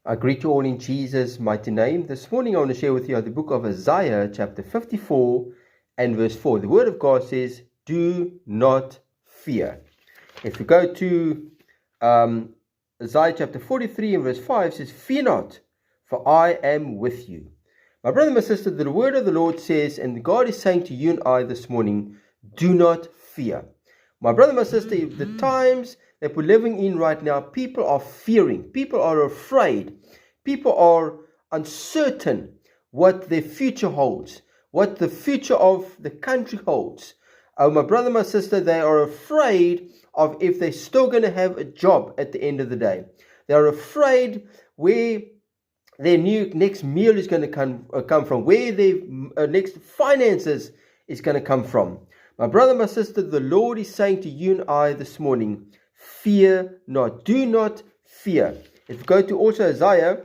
I greet you all in Jesus' mighty name. This morning I want to share with you the book of Isaiah, chapter 54 and verse 4. The word of God says, do not fear. If we go to Isaiah chapter 43 and verse 5, it says, fear not, for I am with you. My brother and my sister, the word of the Lord says, and God is saying to you and I this morning, do not fear. My brother and my sister, the times that we're living in right now, people are fearing, people are afraid, people are uncertain what their future holds, what the future of the country holds. My brother and my sister, they are afraid of if they're still going to have a job at the end of the day. They are afraid where their next meal is going to come from, where their next finances is going to come from. My brother, my sister, the Lord is saying to you and I this morning, fear not. Do not fear. If we go to also Isaiah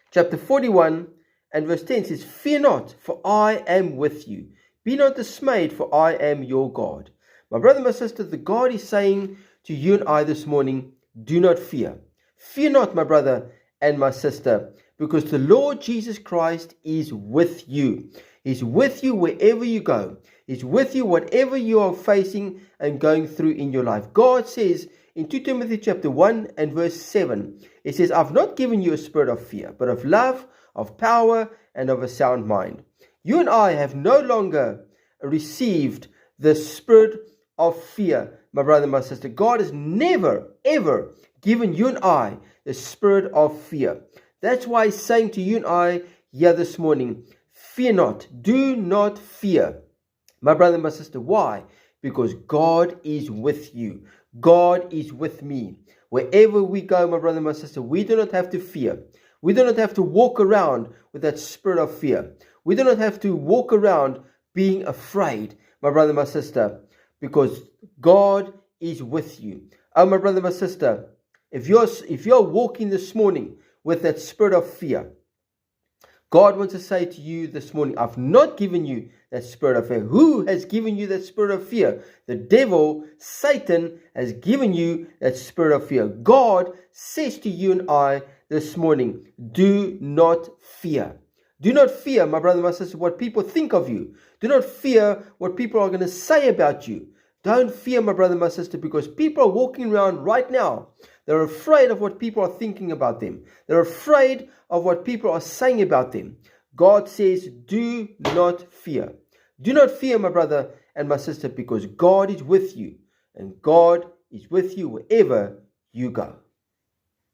chapter 41 and verse 10 says, fear not, for I am with you. Be not dismayed, for I am your God. My brother, my sister, the God is saying to you and I this morning, do not fear. Fear not, my brother and my sister, because the Lord Jesus Christ is with you. He's with you wherever you go. He's with you whatever you are facing and going through in your life. God says in 2 Timothy chapter 1 and verse 7, it says, I've not given you a spirit of fear, but of love, of power, and of a sound mind. You and I have no longer received the spirit of fear, my brother and my sister. God has never, ever given you and I the spirit of fear. That's why He's saying to you and I here this morning, fear not, do not fear. My brother and my sister, why? Because God is with you. God is with me. Wherever we go, my brother and my sister, we do not have to fear. We do not have to walk around with that spirit of fear. We do not have to walk around being afraid, my brother and my sister, because God is with you. Oh, my brother and my sister, if you're walking this morning with that spirit of fear, God wants to say to you this morning, I've not given you that spirit of fear. Who has given you that spirit of fear? The devil, Satan, has given you that spirit of fear. God says to you and I this morning, do not fear. Do not fear, my brother and my sister, what people think of you. Do not fear what people are going to say about you. Don't fear, my brother and my sister, because people are walking around right now. They're afraid of what people are thinking about them. They're afraid of what people are saying about them. God says, do not fear. Do not fear, my brother and my sister, because God is with you. And God is with you wherever you go.